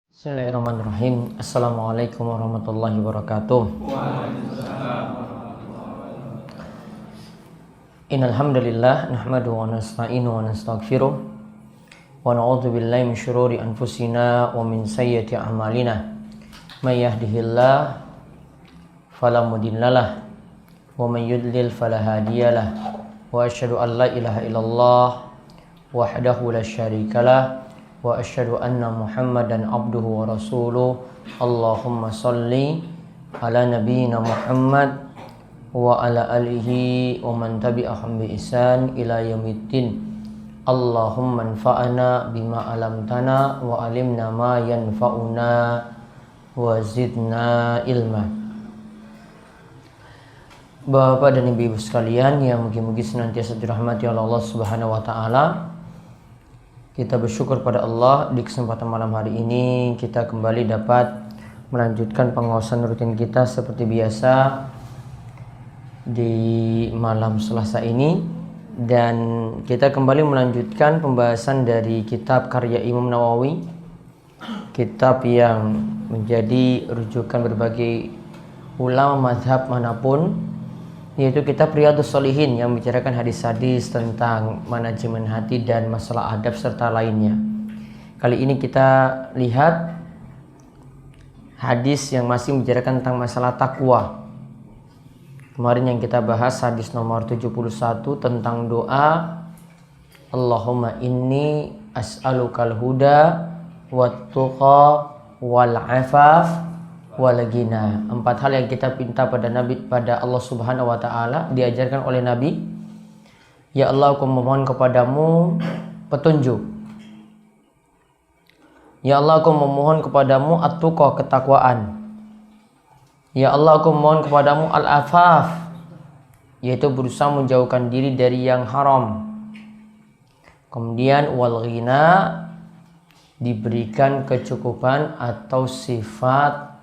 Bismillahirrahmanirrahim. Assalamualaikum warahmatullahi wabarakatuh. Innal hamdalillah nahmaduhu wa nasta'inuhu wa nastaghfiruh wa na'udzu billahi min syururi anfusina wa min sayyiati a'malina. May yahdihillahu fala mudhillalah wa may yudlil fala hadiyalah. Wa asyhadu an la ilaha illallah wahdahu la syarikalah wa asyhadu anna Muhammadan abduhu wa rasuluh. Allahumma salli ala nabiyyina Muhammad wa ala alihi wa man tabi'ahum bi ihsan ila yaumiddin. Allahumma anfa'na bima 'allamtana wa 'allimna ma yanfa'una wa zidna ilma. Bapak dan Ibu sekalian yang mungkin senantiasa dirahmati oleh Allah Subhanahu wa taala, kita bersyukur pada Allah di kesempatan malam hari ini kita kembali dapat melanjutkan pengawasan rutin kita seperti biasa di malam Selasa ini, dan kita kembali melanjutkan pembahasan dari kitab karya Imam Nawawi, kitab yang menjadi rujukan berbagai ulama mazhab manapun, yaitu kitab Riyadhus Shalihin yang membicarakan hadis-hadis tentang manajemen hati dan masalah adab serta lainnya. Kali ini kita lihat hadis yang masih membicarakan tentang masalah takwa. Kemarin yang kita bahas hadis nomor 71 tentang doa Allahumma inni as'alukal huda wat tuqa wal afaf wal ghina. 4 hal yang kita minta pada Nabi, pada Allah Subhanahu wa taala, diajarkan oleh Nabi. Ya Allah, aku memohon kepadamu petunjuk. Ya Allah, aku memohon kepadamu at-tuqa, ketakwaan. Ya Allah, aku memohon kepadamu al-afaf, yaitu berusaha menjauhkan diri dari yang haram. Kemudian wal ghina, diberikan kecukupan atau sifat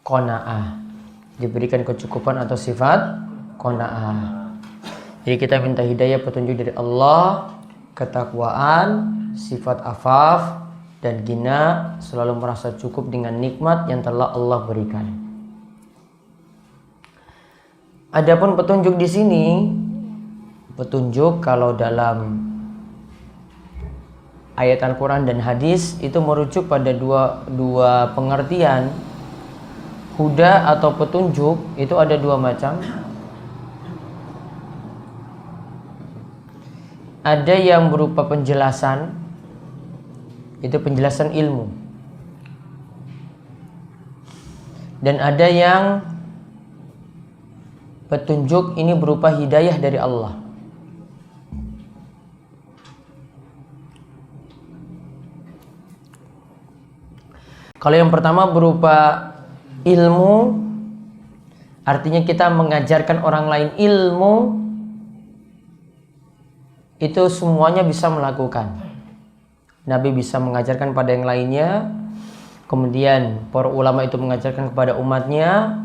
qanaah, diberikan kecukupan atau sifat qanaah. Jadi kita minta hidayah, petunjuk dari Allah, ketakwaan, sifat afaf, dan ghina, selalu merasa cukup dengan nikmat yang telah Allah berikan. Adapun petunjuk di sini, petunjuk kalau dalam ayat Al-Quran dan hadis itu merujuk pada dua pengertian. Huda atau petunjuk itu ada 2 macam. Ada yang berupa penjelasan, itu penjelasan ilmu. Dan ada yang petunjuk ini berupa hidayah dari Allah. Kalau yang pertama berupa ilmu, artinya kita mengajarkan orang lain ilmu, itu semuanya bisa melakukan. Nabi bisa mengajarkan pada yang lainnya, kemudian para ulama itu mengajarkan kepada umatnya,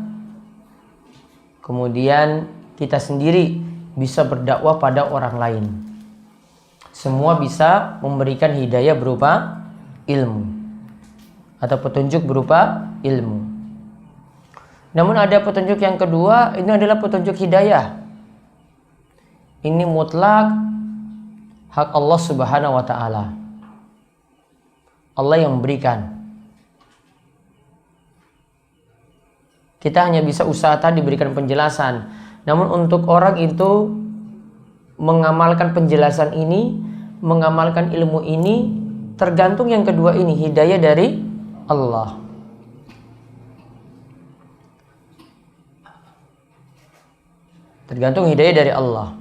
kemudian kita sendiri bisa berdakwah pada orang lain. Semua bisa memberikan hidayah berupa ilmu atau petunjuk berupa ilmu. Namun ada petunjuk yang kedua, ini adalah petunjuk hidayah. Ini mutlak hak Allah Subhanahu wa taala. Allah yang memberikan. Kita hanya bisa usaha tadi berikan penjelasan. Namun untuk orang itu mengamalkan penjelasan ini, mengamalkan ilmu ini, tergantung yang kedua ini, hidayah dari Allah. Tergantung hidayah dari Allah.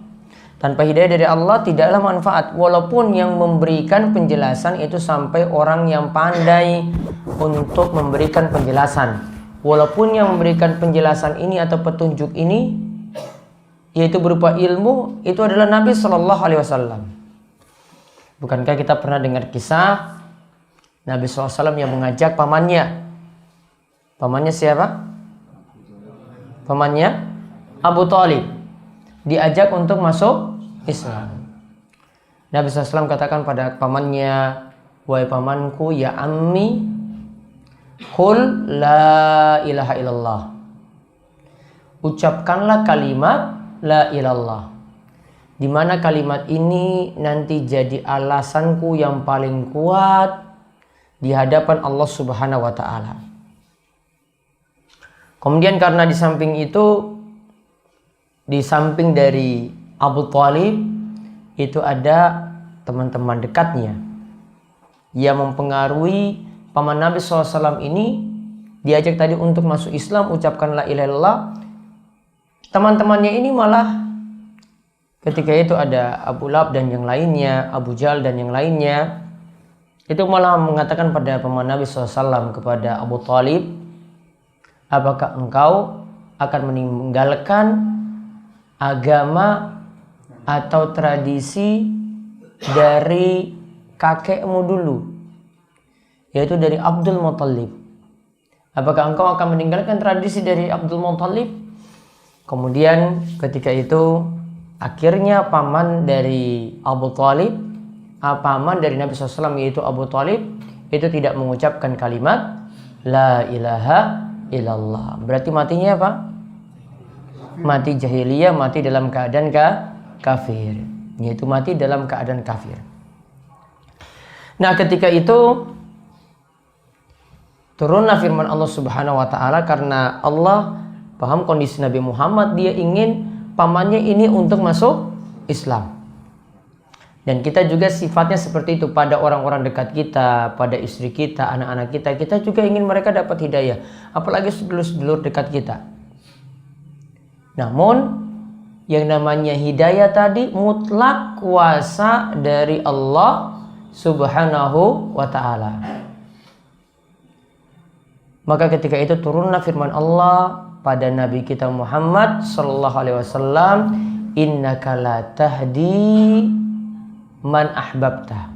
Tanpa hidayah dari Allah tidaklah manfaat. Walaupun yang memberikan penjelasan itu sampai orang yang pandai untuk memberikan penjelasan. Walaupun yang memberikan penjelasan ini atau petunjuk ini, yaitu berupa ilmu, itu adalah Nabi Shallallahu Alaihi Wasallam. Bukankah kita pernah dengar kisah Nabi SAW yang mengajak pamannya? Pamannya siapa? Pamannya Abu Thalib. diajak untuk masuk Islam. Nabi SAW katakan pada pamannya, wahai pamanku, ya ammi, qul la ilaha illallah. Ucapkanlah kalimat la ilallah, di mana kalimat ini nanti jadi alasanku yang paling kuat di hadapan Allah Subhanahu wa taala. Kemudian karena di samping itu, di samping dari Abu Thalib itu ada teman-teman dekatnya yang mempengaruhi paman Nabi SAW ini, diajak tadi untuk masuk Islam, ucapkan la ilaha illallah. Teman-temannya ini malah ketika itu ada Abu Lahab dan yang lainnya, Abu Jahal dan yang lainnya, itu malah mengatakan pada paman Nabi SAW kepada Abu Thalib, apakah engkau akan meninggalkan agama atau tradisi dari kakekmu dulu, yaitu dari Abdul Muthalib? Apakah engkau akan meninggalkan tradisi dari Abdul Muthalib? Kemudian ketika itu akhirnya paman dari Abu Thalib, paman dari Nabi SAW yaitu Abu Thalib, itu tidak mengucapkan kalimat la ilaha illallah. Berarti matinya apa? Mati jahiliyah, mati dalam keadaan kafir, yaitu mati dalam keadaan kafir. Nah, ketika itu turunlah firman Allah Subhanahu wa taala, karena Allah paham kondisi Nabi Muhammad, dia ingin pamannya ini untuk masuk Islam. Dan kita juga sifatnya seperti itu pada orang-orang dekat kita, pada istri kita, anak-anak kita. Kita juga ingin mereka dapat hidayah, apalagi sedulur-sedulur dekat kita. Namun yang namanya hidayah tadi mutlak kuasa dari Allah Subhanahu wa ta'ala. Maka ketika itu turunlah firman Allah pada Nabi kita Muhammad sallallahu alaihi wasallam, innaka la tahdi man ahbabta.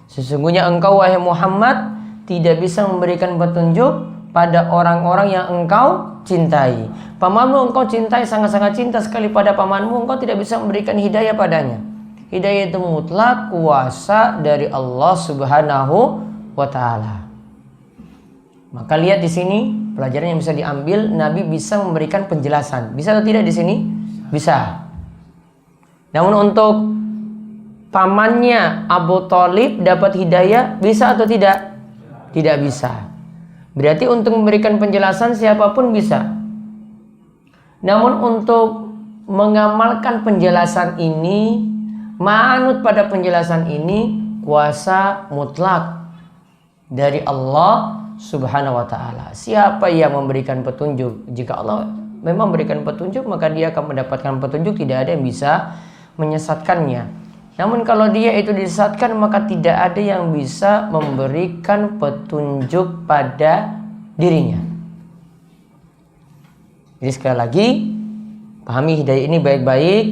Sesungguhnya engkau wahai Muhammad tidak bisa memberikan petunjuk pada orang-orang yang engkau cintai. Pamanmu engkau cintai, sangat-sangat cinta sekali pada pamanmu, engkau tidak bisa memberikan hidayah padanya. Hidayah itu mutlak kuasa dari Allah Subhanahu wa taala. Maka lihat di sini pelajaran yang bisa diambil, Nabi bisa memberikan penjelasan. Bisa atau tidak di sini? Bisa. Namun untuk pamannya Abu Thalib dapat hidayah, bisa atau tidak? Tidak bisa. Berarti untuk memberikan penjelasan siapapun bisa. Namun untuk mengamalkan penjelasan ini, manut pada penjelasan ini, kuasa mutlak dari Allah Subhanahu wa ta'ala. Siapa yang memberikan petunjuk? Jika Allah memang memberikan petunjuk, maka dia akan mendapatkan petunjuk, tidak ada yang bisa menyesatkannya. Namun kalau dia itu disesatkan, maka tidak ada yang bisa memberikan petunjuk pada dirinya. Jadi sekali lagi, pahami hidayah ini baik-baik.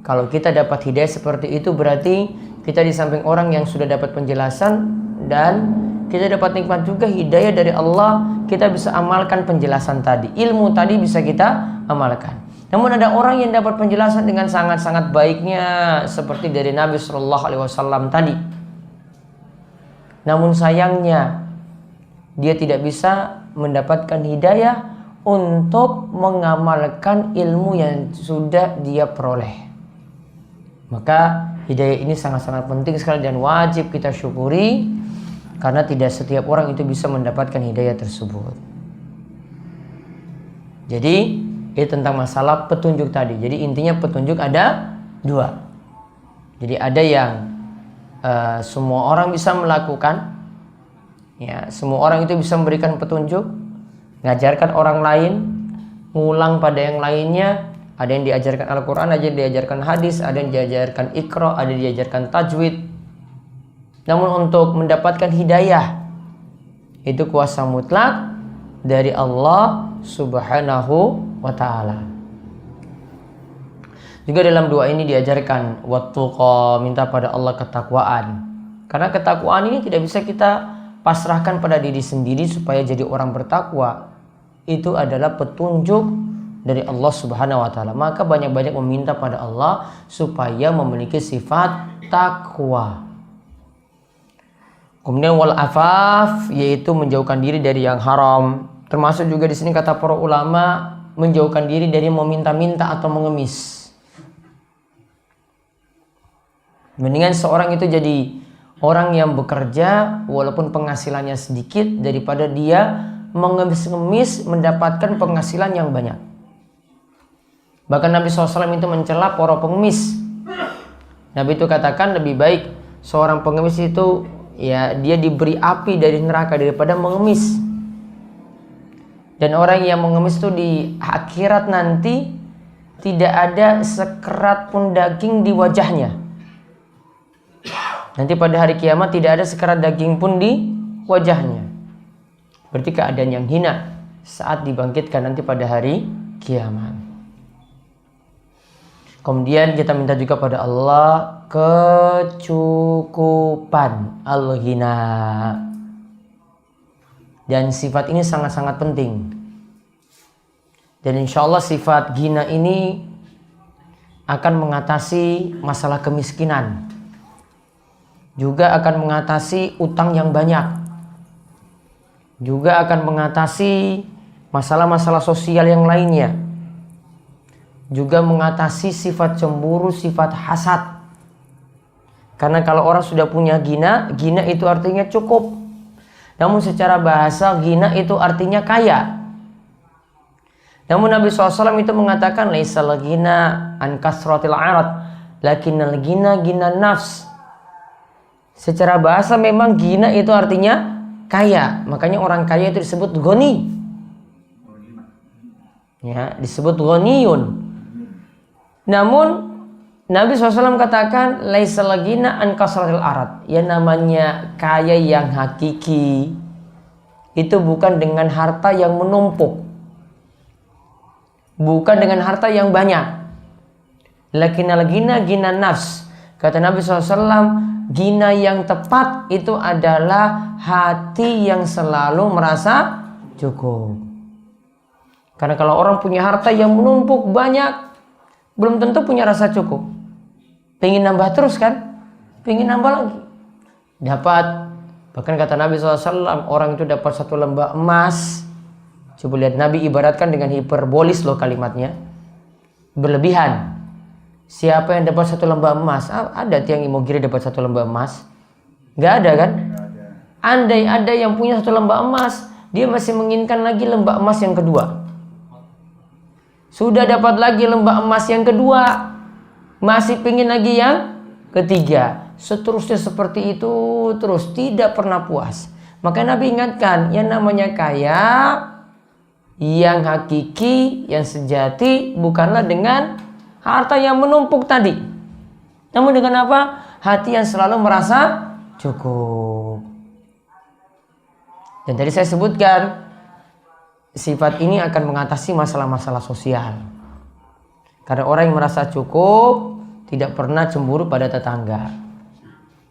Kalau kita dapat hidayah seperti itu, berarti kita di samping orang yang sudah dapat penjelasan, dan kita dapat nikmat juga hidayah dari Allah. Kita bisa amalkan penjelasan tadi, ilmu tadi bisa kita amalkan. Namun ada orang yang dapat penjelasan dengan sangat-sangat baiknya, seperti dari Nabi Shallallahu Alaihi Wasallam tadi. Namun sayangnya dia tidak bisa mendapatkan hidayah untuk mengamalkan ilmu yang sudah dia peroleh. Maka hidayah ini sangat-sangat penting sekali dan wajib kita syukuri, karena tidak setiap orang itu bisa mendapatkan hidayah tersebut. Jadi itu tentang masalah petunjuk tadi. Jadi intinya petunjuk ada dua. Jadi ada yang semua orang bisa melakukan, ya, semua orang itu bisa memberikan petunjuk, ngajarkan orang lain, ngulang pada yang lainnya. Ada yang diajarkan Al-Quran, ada yang diajarkan hadis, ada yang diajarkan Iqra, ada yang diajarkan tajwid. Namun untuk mendapatkan hidayah, itu kuasa mutlak dari Allah Subhanahu wa ta'ala. Juga dalam doa ini diajarkan wattaqwa, minta pada Allah ketakwaan. Karena ketakwaan ini tidak bisa kita pasrahkan pada diri sendiri supaya jadi orang bertakwa. Itu adalah petunjuk dari Allah Subhanahu wa taala. Maka banyak-banyak meminta pada Allah supaya memiliki sifat takwa. Kemudian wal afaf, yaitu menjauhkan diri dari yang haram. Termasuk juga di sini kata para ulama, menjauhkan diri dari meminta-minta atau mengemis. Mendingan seorang itu jadi orang yang bekerja walaupun penghasilannya sedikit daripada dia mengemis-ngemis mendapatkan penghasilan yang banyak. Bahkan Nabi SAW itu mencela para pengemis. Nabi itu katakan lebih baik seorang pengemis itu ya dia diberi api dari neraka daripada mengemis. Dan orang yang mengemis itu di akhirat nanti tidak ada sekerat pun daging di wajahnya. Nanti pada hari kiamat tidak ada sekerat daging pun di wajahnya. Berarti keadaan yang hina saat dibangkitkan nanti pada hari kiamat. Kemudian kita minta juga pada Allah kecukupan, al-ghina. Dan sifat ini sangat-sangat penting. Dan insya Allah sifat ghina ini akan mengatasi masalah kemiskinan. Juga akan mengatasi utang yang banyak. Juga akan mengatasi masalah-masalah sosial yang lainnya. Juga mengatasi sifat cemburu, sifat hasad. Karena kalau orang sudah punya ghina, ghina itu artinya cukup. Namun secara bahasa ghina itu artinya kaya. Namun Nabi SAW itu mengatakan laisal ghina an kasratil arad, lakinnal ghina ghina nafs. Secara bahasa memang ghina itu artinya kaya. Makanya orang kaya itu disebut ghani. Ya, disebut ghaniyun. Namun Nabi SAW katakan laisal ghina an kasratil arad. Ya namanya kaya yang hakiki itu bukan dengan harta yang menumpuk. Bukan dengan harta yang banyak. Lakinnal ghina ghina nafs. Kata Nabi SAW, ghina yang tepat itu adalah hati yang selalu merasa cukup. Karena kalau orang punya harta yang menumpuk banyak, belum tentu punya rasa cukup. Pengen nambah terus kan? Pengen nambah lagi. Dapat. Bahkan kata Nabi SAW, orang itu dapat satu lembah emas. Coba lihat, Nabi ibaratkan dengan hiperbolis loh kalimatnya. Berlebihan. Siapa yang dapat satu lembah emas? Ada tiang imogiri dapat satu lembah emas? Gak ada kan? Andai ada yang punya satu lembah emas, dia masih menginginkan lagi lembah emas yang kedua. Sudah dapat lagi lembah emas yang kedua, masih pingin lagi yang ketiga. Seterusnya seperti itu terus, tidak pernah puas. Maka Nabi ingatkan, yang namanya kaya, yang hakiki, yang sejati bukanlah dengan harta yang menumpuk tadi. Namun dengan apa? Hati yang selalu merasa cukup. Dan tadi saya sebutkan, sifat ini akan mengatasi masalah-masalah sosial. Karena orang yang merasa cukup tidak pernah cemburu pada tetangga.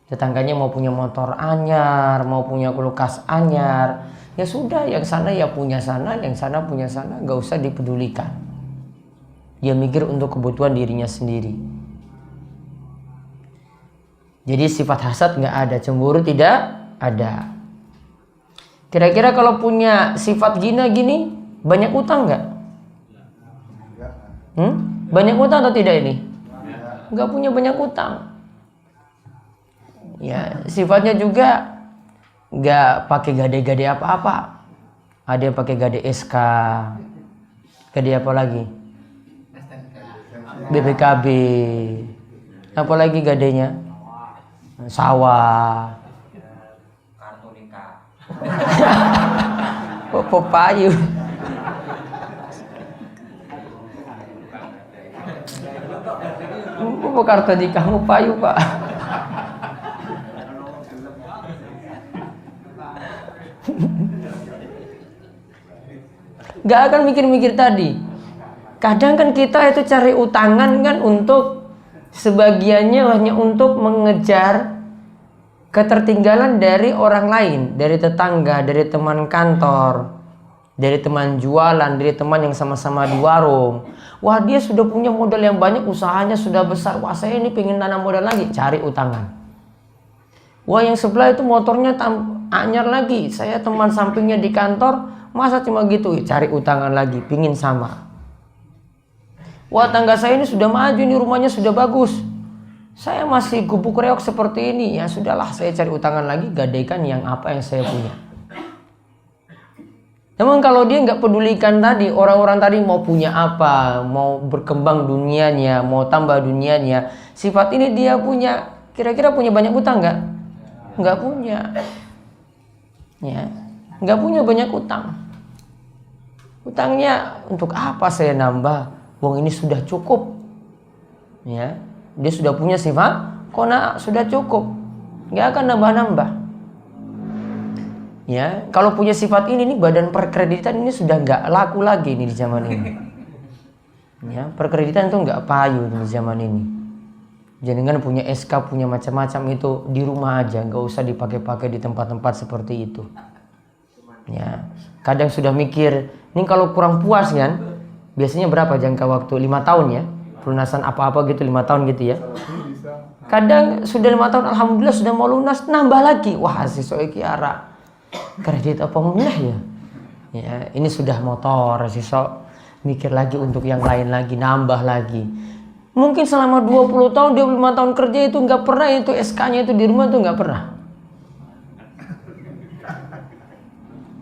Tetangganya mau punya motor anyar, mau punya kulkas anyar, ya sudah, yang sana ya punya sana, yang sana punya sana, gak usah dipedulikan. Dia mikir untuk kebutuhan dirinya sendiri. Jadi sifat hasad gak ada, cemburu tidak ada. Kira-kira kalau punya sifat ghina gini, banyak utang nggak? Banyak utang atau tidak ini? Nggak punya banyak utang. Ya, sifatnya juga nggak pakai gade-gade apa-apa. Ada yang pakai gade SK, gade apa lagi? BPKB. Apa lagi gadenya? Sawah. Payu. Apa kartu nikah mau payu pak? Gak akan mikir-mikir tadi. Kadang kan kita itu cari utangan kan untuk sebagiannya hanya untuk mengejar ketertinggalan dari orang lain, dari tetangga, dari teman kantor. dari teman jualan, dari teman yang sama-sama di warung. Wah, dia sudah punya modal yang banyak, usahanya sudah besar. Wah, saya ini pengen tanam modal lagi, cari utangan. Wah, yang sebelah itu motornya anyar lagi. Saya teman sampingnya di kantor, masa cuma gitu, cari utangan lagi, pingin sama. Wah, tangga saya ini sudah maju, ini rumahnya sudah bagus. Saya masih gubuk reok seperti ini. Ya sudahlah, saya cari utangan lagi, gadaikan yang apa yang saya punya. Namun kalau dia nggak pedulikan tadi, orang-orang tadi mau punya apa, mau berkembang dunianya, mau tambah dunianya, sifat ini dia punya, kira-kira punya banyak utang nggak? Nggak punya. Ya, nggak punya banyak utang. Utangnya untuk apa saya nambah? Wong ini sudah cukup. Ya, dia sudah punya sifat qanaah, sudah cukup, nggak akan nambah-nambah. Ya, kalau punya sifat ini nih, badan perkreditan ini sudah nggak laku lagi nih di zaman ini. Ya, perkreditan itu nggak payu di zaman ini. Jangan punya SK, punya macam-macam itu di rumah aja, nggak usah dipakai-pakai di tempat-tempat seperti itu. Ya, kadang sudah mikir, ini kalau kurang puas kan, biasanya berapa jangka waktu? 5 tahun ya, pelunasan apa-apa gitu 5 tahun gitu ya. Kadang sudah 5 tahun, alhamdulillah sudah mau lunas, nambah lagi. Wah, si soeki ara kredit apa mulai ya? Ya, ini sudah motor, sisok mikir lagi untuk yang lain lagi, nambah lagi. Mungkin selama 20 tahun, 25 tahun kerja itu nggak pernah itu SK-nya itu di rumah tuh nggak pernah.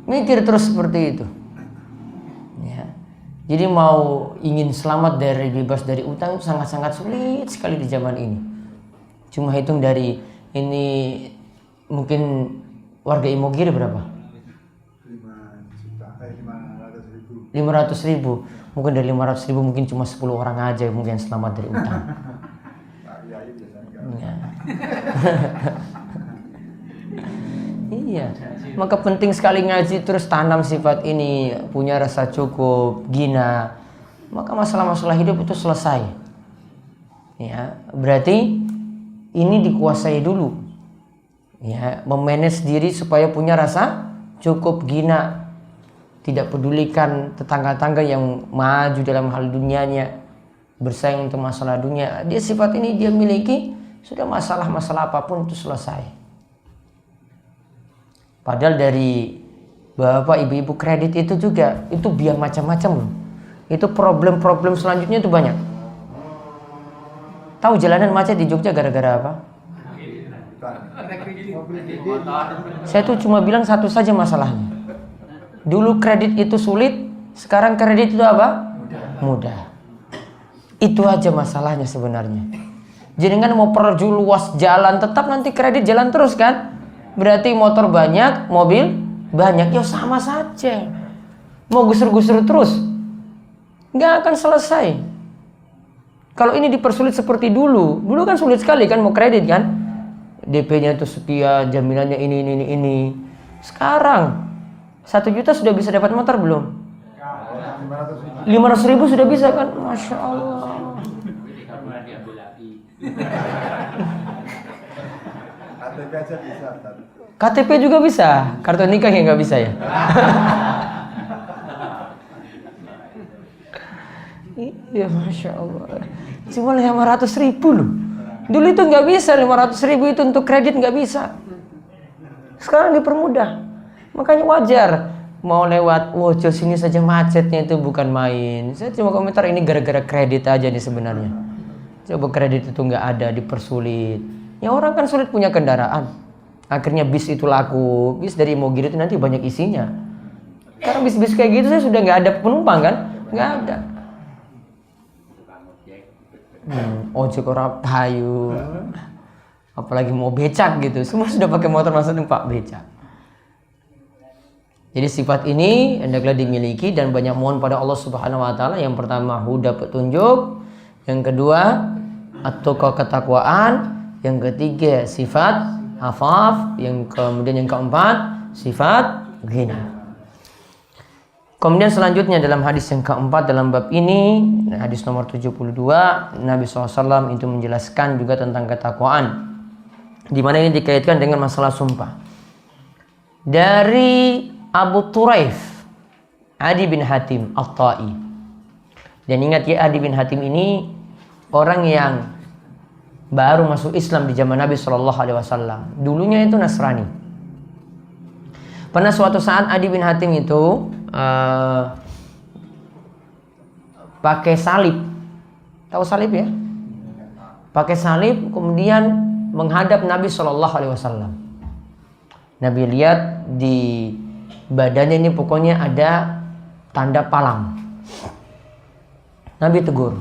Mikir terus seperti itu. Ya. Jadi mau ingin selamat dari bebas dari utang itu sangat-sangat sulit sekali di zaman ini. Cuma hitung dari ini mungkin warga Imogiri berapa? 500.000. Mungkin dari 500.000 mungkin cuma 10 orang aja mungkin selamat dari utang. Ya. Iya. Maka penting sekali ngaji terus tanam sifat ini, punya rasa cukup, ghina. Maka masalah-masalah hidup itu selesai. Ya, berarti ini dikuasai dulu. Ya, memanage diri supaya punya rasa cukup, ghina. Tidak pedulikan tetangga-tangga yang maju dalam hal dunianya, bersaing untuk masalah dunia. Dia sifat ini dia miliki, sudah masalah-masalah apapun itu selesai. Padahal dari bapak ibu-ibu kredit itu juga itu biang macam-macam loh. Itu problem-problem selanjutnya itu banyak. Tahu jalanan macet di Jogja gara-gara apa? Saya tuh cuma bilang satu saja masalahnya. Dulu kredit itu sulit, sekarang kredit itu apa? Mudah. Itu aja masalahnya sebenarnya. Jadi kan mau perluas jalan, tetap nanti kredit jalan terus kan? Berarti motor banyak, mobil banyak, ya sama saja. Mau gusur-gusur terus, nggak akan selesai. Kalau ini dipersulit seperti dulu kan sulit sekali kan mau kredit kan? DP-nya itu sekian, jaminannya ini. Sekarang 1 juta sudah bisa dapat motor belum? 500.000 sudah bisa kan? Masya Allah. KTP aja bisa. KTP juga bisa, kartu nikah yang nggak bisa ya? Iya, Masya Allah. Cuma 500.000 loh. Dulu itu nggak bisa, 500.000 itu untuk kredit nggak bisa. Sekarang dipermudah. Makanya wajar mau lewat Wojo sini saja macetnya itu bukan main. Saya cuma komentar ini gara-gara kredit aja nih sebenarnya. Coba kredit itu nggak ada, dipersulit. Ya orang kan sulit punya kendaraan. Akhirnya bis itu laku. Bis dari Imogiri itu nanti banyak isinya. Karena bis-bis kayak gitu saya sudah nggak ada penumpang kan? Nggak ada. Ojek orang payu. Apalagi mau becak gitu. Semua sudah pakai motor masa numpak becak. Jadi sifat ini hendaklah dimiliki dan banyak mohon pada Allah Subhanahu wa taala. Yang pertama huda petunjuk, yang kedua at-tuqa ketakwaan, yang ketiga sifat afaf, yang kemudian yang keempat sifat ghina. Kemudian selanjutnya dalam hadis yang keempat dalam bab ini, hadis nomor 72, Nabi SAW itu menjelaskan juga tentang ketakwaan, di mana ini dikaitkan dengan masalah sumpah. Dari Abu Turaif Adi bin Hatim At-Tai. Dan ingat ya, Adi bin Hatim ini orang yang baru masuk Islam di zaman Nabi Shallallahu Alaihi Wasallam. Dulunya itu Nasrani. Pernah suatu saat Adi bin Hatim itu pakai salib. Tahu salib ya? Pakai salib, kemudian menghadap Nabi Shallallahu Alaihi Wasallam. Nabi lihat di badannya ini pokoknya ada tanda palang. Nabi tegur.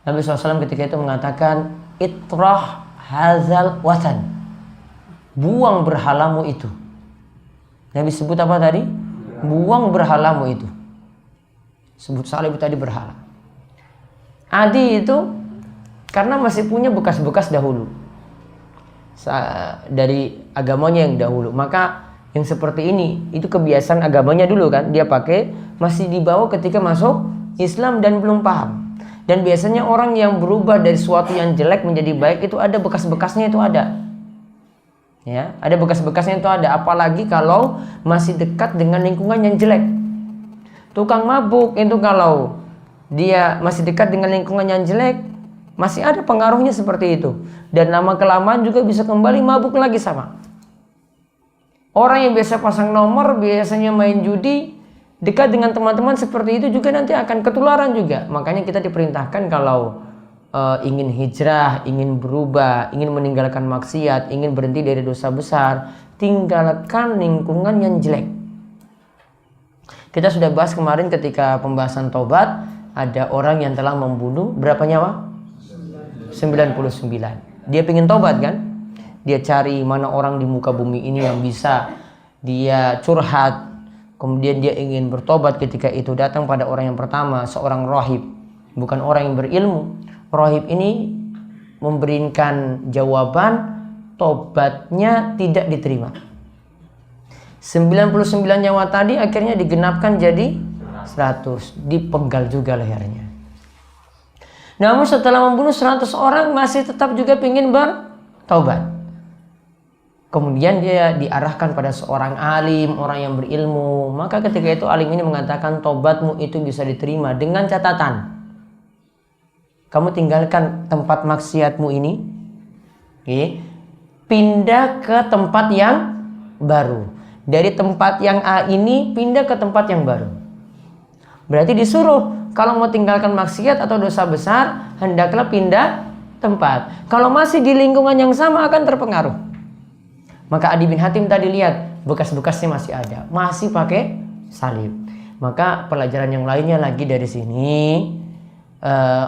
Nabi SAW ketika itu mengatakan, itrah hazal watan. Buang berhalamu itu. Nabi sebut apa tadi? Buang berhalamu itu. Sebut salib tadi berhala. Adi itu karena masih punya bekas-bekas dahulu dari agamanya yang dahulu, maka yang seperti ini itu kebiasaan agamanya dulu kan, dia pakai masih dibawa ketika masuk Islam dan belum paham. Dan biasanya orang yang berubah dari suatu yang jelek menjadi baik itu ada bekas-bekasnya, itu ada. Ya, ada bekas-bekasnya itu ada, apalagi kalau masih dekat dengan lingkungan yang jelek. Tukang mabuk itu kalau dia masih dekat dengan lingkungan yang jelek, masih ada pengaruhnya seperti itu. Dan lama kelamaan juga bisa kembali mabuk lagi sama. Orang yang biasa pasang nomor, biasanya main judi, dekat dengan teman-teman seperti itu juga nanti akan ketularan juga. Makanya kita diperintahkan kalau ingin hijrah, ingin berubah, ingin meninggalkan maksiat, ingin berhenti dari dosa besar, tinggalkan lingkungan yang jelek. Kita sudah bahas kemarin ketika pembahasan tobat, ada orang yang telah membunuh berapa nyawa? 99. Dia pengen tobat kan? Dia cari mana orang di muka bumi ini yang bisa dia curhat. Kemudian dia ingin bertobat. Ketika itu datang pada orang yang pertama, seorang rahib, bukan orang yang berilmu. Rahib ini memberikan jawaban, tobatnya tidak diterima. 99 nyawa tadi akhirnya digenapkan jadi 100. Dipenggal juga lehernya. Namun setelah membunuh 100 orang masih tetap juga ingin bertobat. Kemudian dia diarahkan pada seorang alim, orang yang berilmu. Maka ketika itu alim ini mengatakan, tobatmu itu bisa diterima dengan catatan, kamu tinggalkan tempat maksiatmu ini, pindah ke tempat yang baru. Dari tempat yang A ini pindah ke tempat yang baru. Berarti disuruh, kalau mau tinggalkan maksiat atau dosa besar, hendaklah pindah tempat. Kalau masih di lingkungan yang sama akan terpengaruh. Maka Adi bin Hatim tadi lihat bekas-bekasnya masih ada, masih pakai salib. Maka pelajaran yang lainnya lagi dari sini,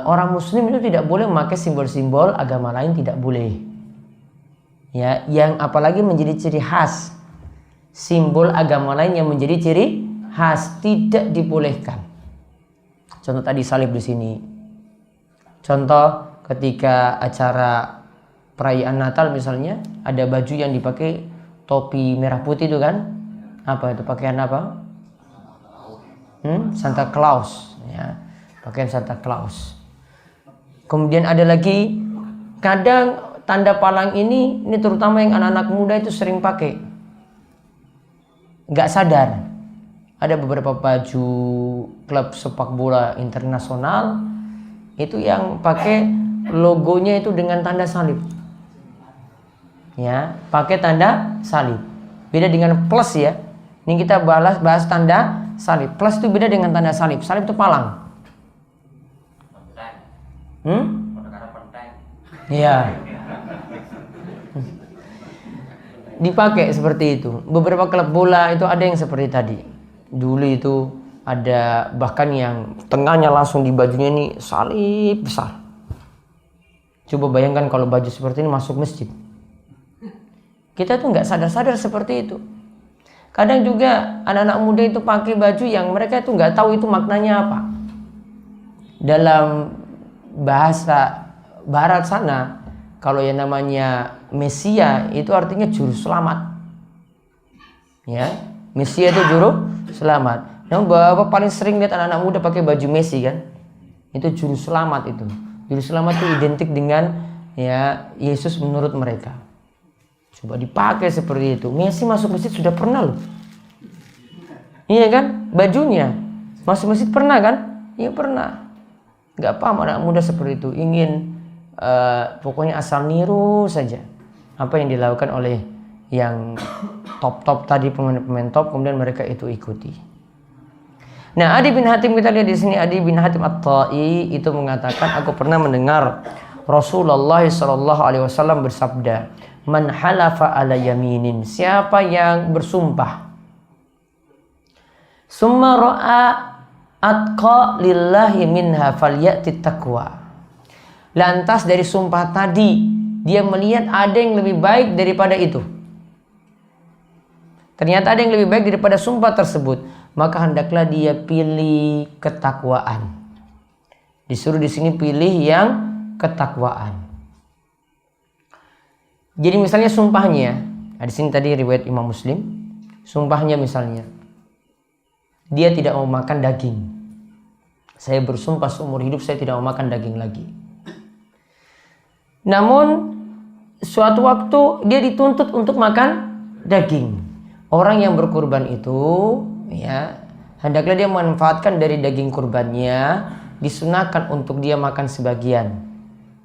orang muslim itu tidak boleh memakai simbol-simbol agama lain, tidak boleh. Ya, yang apalagi menjadi ciri khas, simbol agama lain yang menjadi ciri khas tidak dibolehkan. Contoh tadi salib di sini. Contoh ketika acara perayaan Natal misalnya, ada baju yang dipakai topi merah putih itu kan? Apa itu, pakaian apa? Santa Claus ya. Pakaian Santa Claus. Kemudian ada lagi, kadang tanda palang ini terutama yang anak-anak muda itu sering pakai. Gak sadar. Ada beberapa baju klub sepak bola internasional itu yang pakai logonya itu dengan tanda salib. Ya, pakai tanda salib. Beda dengan plus ya. Ini kita bahas tanda salib. Plus itu beda dengan tanda salib. Salib itu palang. Iya. Dipakai seperti itu. Beberapa klub bola itu ada yang seperti tadi. Dulu itu ada bahkan yang tengahnya langsung di bajunya ini salib besar. Coba bayangkan kalau baju seperti ini masuk masjid. Kita tuh nggak sadar-sadar seperti itu. Kadang juga anak-anak muda itu pakai baju yang mereka itu nggak tahu itu maknanya apa. Dalam bahasa barat sana, kalau yang namanya Mesia itu artinya juru selamat. Ya, Mesia itu juru selamat. Yang bapak paling sering lihat anak-anak muda pakai baju Messi kan? Itu juru selamat itu. Juru selamat itu identik dengan ya Yesus menurut mereka. Coba dipakai seperti itu. Messi masuk masjid sudah pernah loh. Iya kan? Bajunya. Masuk masjid pernah kan? Iya pernah. Gak paham anak muda seperti itu. Ingin pokoknya asal niru saja apa yang dilakukan oleh yang top tadi, pemain-pemain top, kemudian mereka itu ikuti. Nah, Adi bin Hatim, kita lihat di sini Adi bin Hatim At-Tai itu mengatakan, aku pernah mendengar Rasulullah SAW bersabda, man halafa ala yaminin, siapa yang bersumpah summa ra'a atqa lillahi minha falyati taqwa, lantas dari sumpah tadi dia melihat ada yang lebih baik daripada itu, ternyata ada yang lebih baik daripada sumpah tersebut, maka hendaklah dia pilih ketakwaan. Disuruh di sini pilih yang ketakwaan. Jadi misalnya sumpahnya, di sini tadi riwayat Imam Muslim, sumpahnya misalnya dia tidak mau makan daging. Saya bersumpah seumur hidup saya tidak mau makan daging lagi. Namun suatu waktu dia dituntut untuk makan daging. Orang yang berkurban itu, ya, hendaklah dia memanfaatkan dari daging kurbannya, disunahkan untuk dia makan sebagian,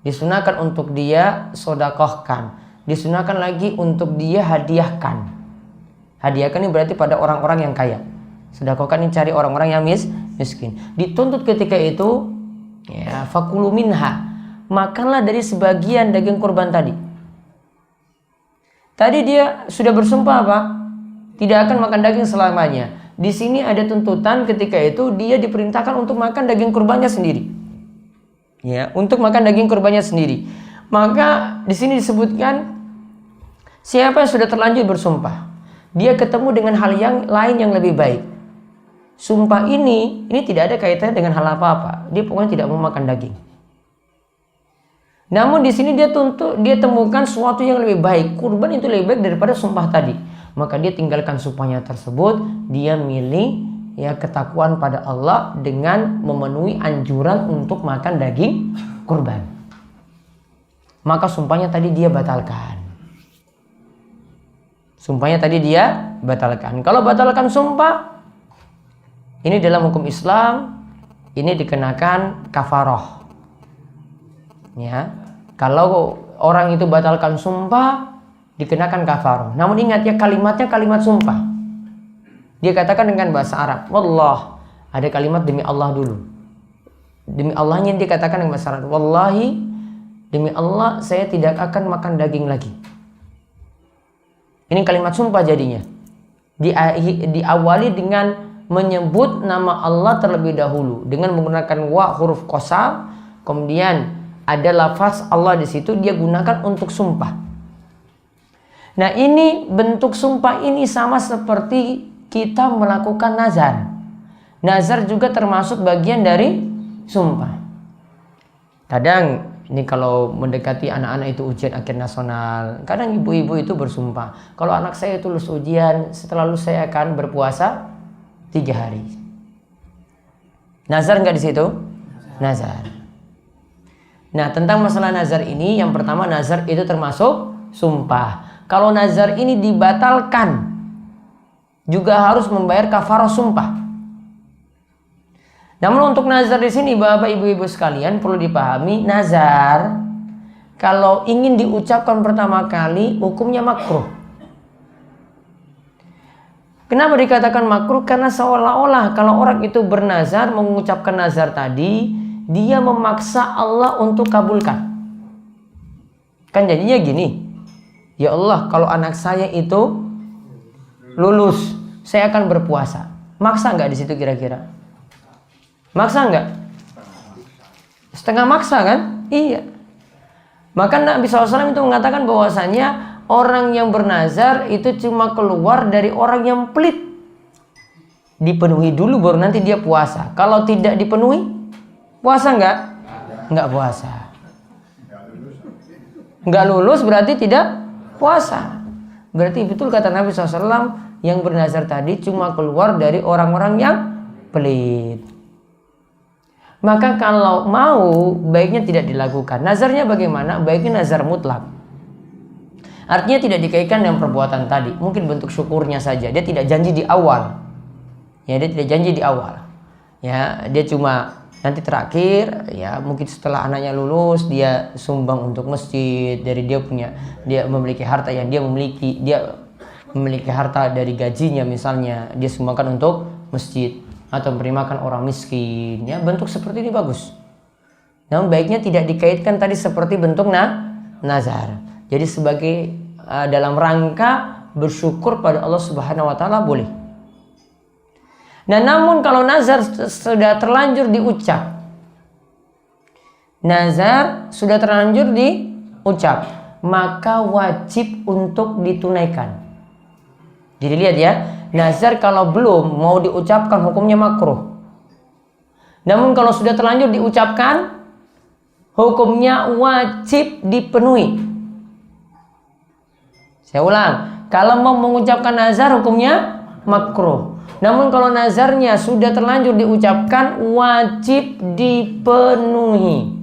disunahkan untuk dia sodakohkan, disunahkan lagi untuk dia hadiahkan. Hadiahkan ini berarti pada orang-orang yang kaya. Sedekahkan ini cari orang-orang yang miskin. Dituntut ketika itu, ya, fakulu minha, makanlah dari sebagian daging kurban tadi. Tadi dia sudah bersumpah apa? Tidak akan makan daging selamanya. Di sini ada tuntutan ketika itu dia diperintahkan untuk makan daging kurbannya sendiri. Ya, untuk makan daging kurbannya sendiri. Maka di sini disebutkan siapa yang sudah terlanjur bersumpah, dia ketemu dengan hal yang lain yang lebih baik. Sumpah ini tidak ada kaitannya dengan hal apa-apa. Dia pokoknya tidak mau makan daging. Namun di sini dia temukan sesuatu yang lebih baik. Kurban itu lebih baik daripada sumpah tadi. Maka dia tinggalkan sumpahnya tersebut. Dia milih, ya, ketakwaan pada Allah dengan memenuhi anjuran untuk makan daging kurban. Maka sumpahnya tadi dia batalkan. Sumpahnya tadi dia batalkan. Kalau batalkan sumpah, ini dalam hukum Islam ini dikenakan kafaroh. Ya, kalau orang itu batalkan sumpah dikenakan kafaroh. Namun ingat ya, kalimatnya kalimat sumpah. Dia katakan dengan bahasa Arab, wallah, ada kalimat demi Allah dulu. Demi Allahnya dia katakan dengan bahasa Arab, wallahi, demi Allah saya tidak akan makan daging lagi. Ini kalimat sumpah jadinya. Diawali dengan menyebut nama Allah terlebih dahulu dengan menggunakan wa huruf qasam, kemudian ada lafaz Allah di situ dia gunakan untuk sumpah. Nah, ini bentuk sumpah ini sama seperti kita melakukan nazar. Nazar juga termasuk bagian dari sumpah. Kadang ini kalau mendekati anak-anak itu ujian akhir nasional, kadang ibu-ibu itu bersumpah, kalau anak saya itu lulus ujian, setelah lulus saya akan berpuasa 3 hari. Nazar nggak di situ? Nazar. Nah, tentang masalah nazar ini, yang pertama nazar itu termasuk sumpah. Kalau nazar ini dibatalkan, juga harus membayar kafarah sumpah. Namun untuk nazar di sini, Bapak Ibu-ibu sekalian, perlu dipahami, nazar kalau ingin diucapkan pertama kali hukumnya makruh. Kenapa dikatakan makruh? Karena seolah-olah kalau orang itu bernazar, mengucapkan nazar tadi, dia memaksa Allah untuk kabulkan. Kan jadinya gini, ya Allah, kalau anak saya itu lulus, saya akan berpuasa. Maksa nggak di situ kira-kira? Maksa nggak? Setengah maksa kan? Iya. Maka Nabi SAW itu mengatakan bahwasanya orang yang bernazar itu cuma keluar dari orang yang pelit. Dipenuhi dulu baru nanti dia puasa. Kalau tidak dipenuhi, puasa nggak? Nggak puasa. Nggak lulus berarti tidak puasa. Berarti betul kata Nabi SAW, yang bernazar tadi cuma keluar dari orang-orang yang pelit. Maka kalau mau, baiknya tidak dilakukan. Nazarnya bagaimana? Baiknya nazar mutlak. Artinya tidak dikaitkan dengan perbuatan tadi. Mungkin bentuk syukurnya saja. Dia tidak janji di awal. Ya, dia tidak janji di awal. Ya, dia cuma nanti terakhir, ya mungkin setelah anaknya lulus dia sumbang untuk masjid dari dia memiliki harta yang dia memiliki harta dari gajinya, misalnya dia sumbangkan untuk masjid atau memberi makan orang miskin. Ya, bentuk seperti ini bagus. Namun baiknya tidak dikaitkan tadi seperti bentuk nazar. Jadi sebagai dalam rangka bersyukur pada Allah Subhanahu wa taala boleh. Nah, namun kalau nazar sudah terlanjur diucap, maka wajib untuk ditunaikan. Jadi lihat ya, nazar kalau belum mau diucapkan hukumnya makruh. Namun kalau sudah terlanjur diucapkan, hukumnya wajib dipenuhi. Saya ulang, kalau mau mengucapkan nazar hukumnya makruh. Namun kalau nazarnya sudah terlanjur diucapkan, wajib dipenuhi.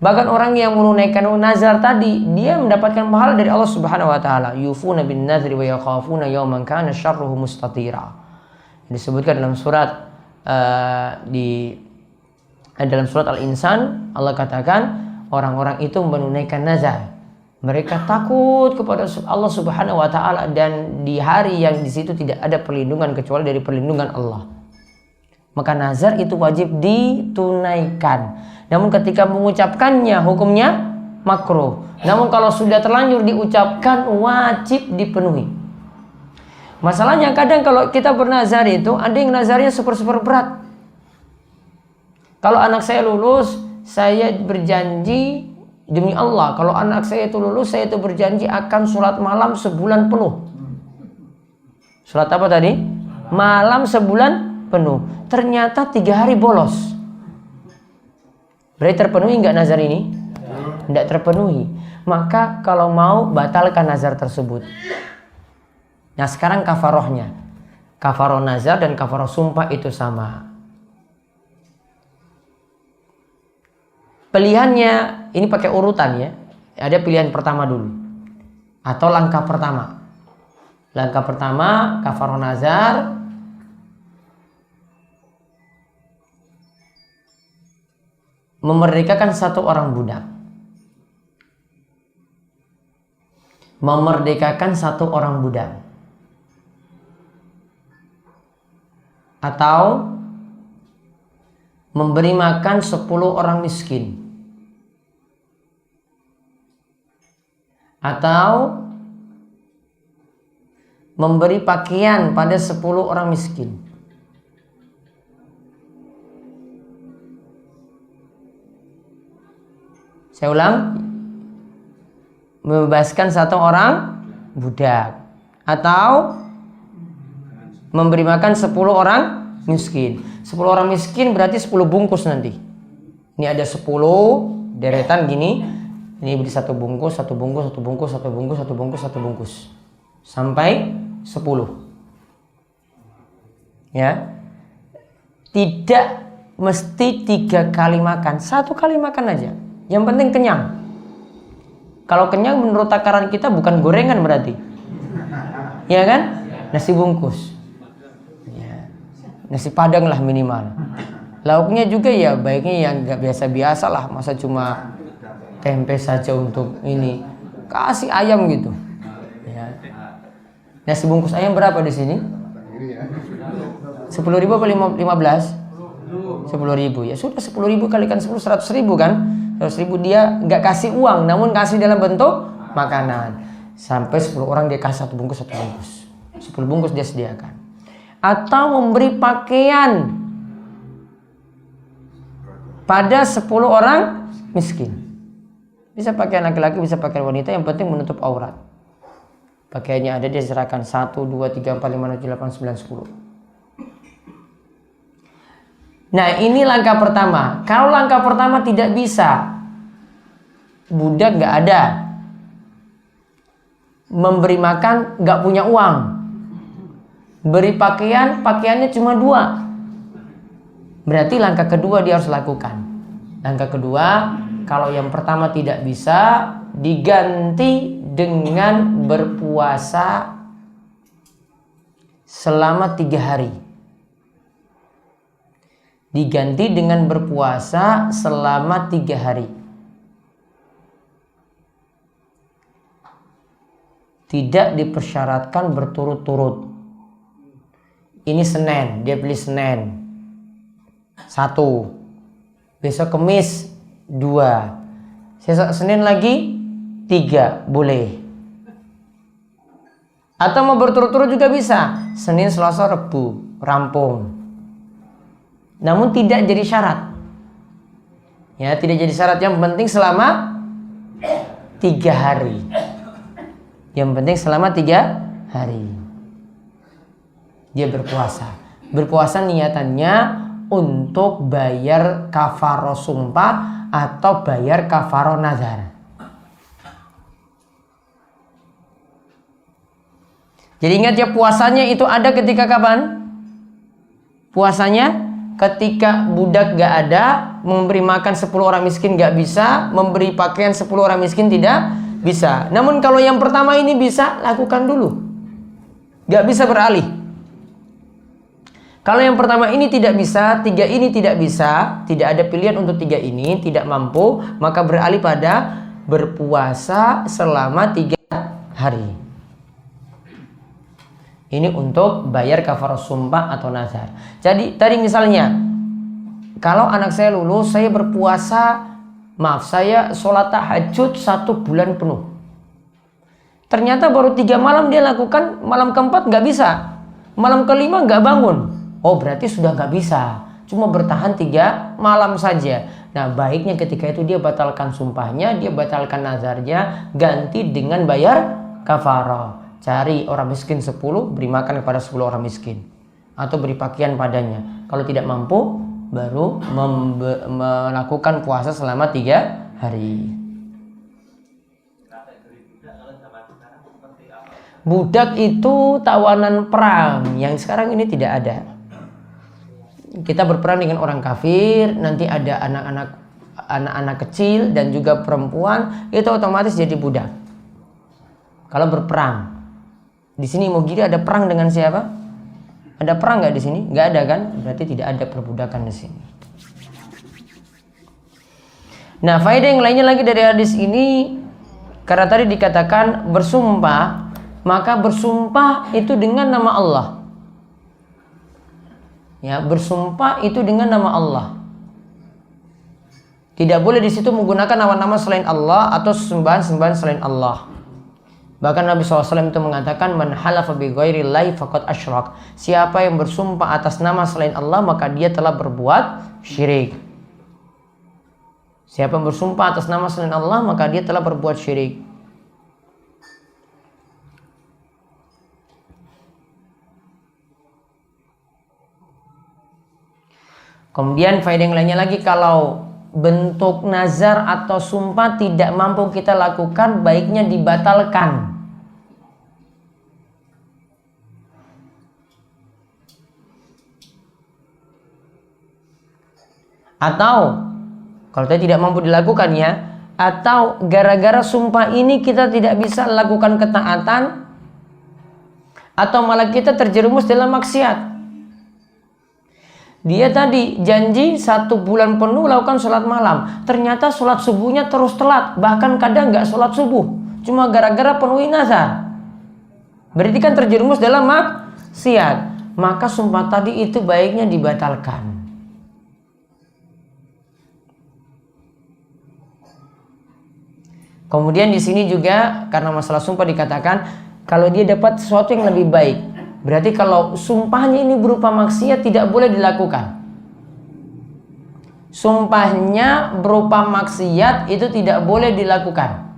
Bahkan orang yang menunaikan nazar tadi, dia mendapatkan pahala dari Allah Subhanahu wa taala. Yufuna bin nazri wa yakhafuna yawman kana syarruhu mustatira. Disebutkan dalam surat dalam surat Al-Insan, Allah katakan orang-orang itu menunaikan nazar. Mereka takut kepada Allah Subhanahu wa taala, dan di hari yang di situ tidak ada perlindungan kecuali dari perlindungan Allah. Maka nazar itu wajib ditunaikan. Namun ketika mengucapkannya hukumnya makruh. Namun kalau sudah terlanjur diucapkan, wajib dipenuhi. Masalahnya kadang kalau kita bernazar itu ada yang nazarnya super berat. Kalau anak saya lulus, saya berjanji demi Allah, kalau anak saya itu lulus, saya itu berjanji akan sholat malam sebulan penuh. Sholat apa tadi? Malam sebulan penuh. Ternyata 3 hari bolos. Berarti terpenuhi nggak nazar ini? Tidak terpenuhi. Maka kalau mau, batalkan nazar tersebut. Nah, sekarang kafarohnya. Kafaroh nazar dan kafaroh sumpah itu sama. Pilihannya ini pakai urutan ya. Ada pilihan pertama dulu atau langkah pertama. Langkah pertama kafaroh nazar. Memerdekakan 1 orang budak. Memerdekakan 1 orang budak. Atau memberi makan 10 orang miskin. Atau memberi pakaian pada 10 orang miskin. Saya ulang, membebaskan 1 orang budak atau memberi makan 10 orang miskin. 10 orang miskin berarti 10 bungkus nanti. Ini ada 10 deretan gini. Ini beli 1 bungkus, 1 bungkus, 1 bungkus, 1 bungkus, 1 bungkus, 1 bungkus. Sampai 10. Ya. Tidak mesti 3 kali makan. 1 kali makan aja. Yang penting kenyang. Kalau kenyang menurut takaran kita bukan gorengan berarti. Ya kan? Nasi bungkus. Ya. Nasi padang lah minimal. Lauknya juga ya baiknya yang gak biasa-biasa lah. Masa cuma tempe saja untuk ini, kasih ayam gitu. Ya. Nasi bungkus ayam berapa di sini? 10.000 apa 15? 10.000 ya sudah 10.000 kalikan 10 100.000 kan? 100.000 dia nggak kasih uang, namun kasih dalam bentuk makanan. Sampai 10 orang dia kasih 1 bungkus 1 bungkus. 10 bungkus dia sediakan. Atau memberi pakaian pada 10 orang miskin. Bisa pakaian laki-laki, bisa pakaian wanita, yang penting menutup aurat. Pakaiannya ada, dia serahkan 1, 2, 3, 4, 5, 6, 7, 8, 9, 10. Nah, ini langkah pertama. Kalau langkah pertama tidak bisa, budak gak ada, memberi makan gak punya uang, beri pakaian, pakaiannya cuma 2, berarti langkah kedua dia harus lakukan. Langkah kedua, kalau yang pertama tidak bisa, diganti dengan berpuasa selama 3 hari. Diganti dengan berpuasa selama 3 hari. Tidak dipersyaratkan berturut-turut. Ini Senin, dia pilih Senin 1, besok Kamis 2, Senin lagi 3, boleh. Atau mau berturut-turut juga bisa, Senin, Selasa, Rabu, rampung. Namun tidak jadi syarat. Ya, tidak jadi syarat. Yang penting selama 3 hari. Yang penting selama 3 hari. Dia berpuasa. Berpuasa niatannya untuk bayar kafaroh sumpah atau bayar kafaroh nazar. Jadi ingat ya, puasanya itu ada ketika kapan? Puasanya ketika budak gak ada, memberi makan 10 orang miskin gak bisa, memberi pakaian 10 orang miskin tidak bisa. Namun kalau yang pertama ini bisa, lakukan dulu. Gak bisa beralih. Kalau yang pertama ini tidak bisa, 3 ini tidak bisa, tidak ada pilihan untuk 3 ini, tidak mampu, maka beralih pada berpuasa selama 3 hari. Ini untuk bayar kafarah sumpah atau nazar. Jadi tadi misalnya, kalau anak saya lulus, saya berpuasa, saya sholat tahajud 1 bulan penuh. Ternyata baru 3 malam dia lakukan, malam keempat nggak bisa, malam kelima nggak bangun. Oh, berarti sudah nggak bisa, cuma bertahan 3 malam saja. Nah, baiknya ketika itu dia batalkan sumpahnya, dia batalkan nazarnya, ganti dengan bayar kafarah. Cari orang miskin 10, beri makan kepada 10 orang miskin. Atau beri pakaian padanya. Kalau tidak mampu, baru melakukan puasa selama 3 hari. Budak itu tawanan perang, yang sekarang ini tidak ada. Kita berperang dengan orang kafir, nanti ada anak-anak kecil dan juga perempuan, itu otomatis jadi budak. Kalau berperang. Di sini Mogiri ada perang dengan siapa? Ada perang nggak di sini? Nggak ada kan? Berarti tidak ada perbudakan di sini. Nah, faedah yang lainnya lagi dari hadis ini, karena tadi dikatakan bersumpah, maka bersumpah itu dengan nama Allah. Ya, bersumpah itu dengan nama Allah. Tidak boleh di situ menggunakan nama-nama selain Allah atau sembahan-sembahan selain Allah. Bahkan Nabi SAW itu mengatakan, man halafa bi ghairillahi faqad asyrak. Siapa yang bersumpah atas nama selain Allah, maka dia telah berbuat syirik. Siapa yang bersumpah atas nama selain Allah, maka dia telah berbuat syirik. Kemudian faedah yang lainnya lagi, kalau bentuk nazar atau sumpah tidak mampu kita lakukan, baiknya dibatalkan. Atau kalau tidak mampu dilakukan ya, atau gara-gara sumpah ini kita tidak bisa lakukan ketaatan, atau malah kita terjerumus dalam maksiat. Dia tadi janji 1 bulan penuh lakukan sholat malam, ternyata sholat subuhnya terus telat, bahkan kadang nggak sholat subuh, cuma gara-gara penuhi nazar. Berarti kan terjerumus dalam maksiat. Maka sumpah tadi itu baiknya dibatalkan. Kemudian di sini juga karena masalah sumpah dikatakan kalau dia dapat sesuatu yang lebih baik. Berarti kalau sumpahnya ini berupa maksiat tidak boleh dilakukan. Sumpahnya berupa maksiat itu tidak boleh dilakukan.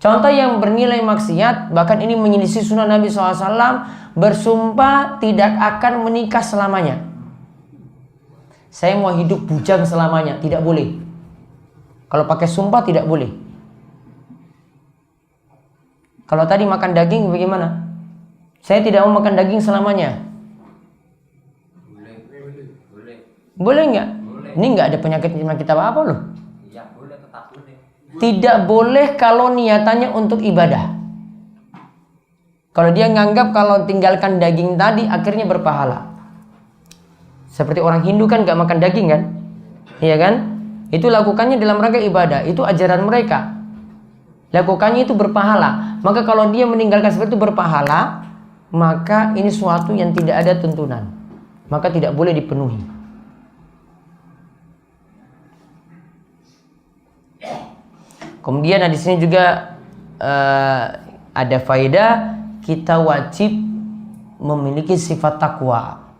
Contoh yang bernilai maksiat, bahkan ini menyelisih sunnah Nabi SAW, bersumpah tidak akan menikah selamanya. Saya mau hidup bujang selamanya, tidak boleh. Kalau pakai sumpah tidak boleh. Kalau tadi makan daging bagaimana? Saya tidak mau makan daging selamanya. Boleh nggak? Ini nggak ada penyakit apa loh. Iya, boleh, tetap boleh. Tidak boleh kalau niatannya untuk ibadah. Kalau dia nganggap kalau tinggalkan daging tadi akhirnya berpahala. Seperti orang Hindu kan gak makan daging kan? Iya kan? Itu lakukannya dalam rangka ibadah. Itu ajaran mereka. Lakukannya itu berpahala. Maka kalau dia meninggalkan seperti itu berpahala, maka ini suatu yang tidak ada tuntunan. Maka tidak boleh dipenuhi. Kemudian di sini juga ada faedah, kita wajib memiliki sifat takwa.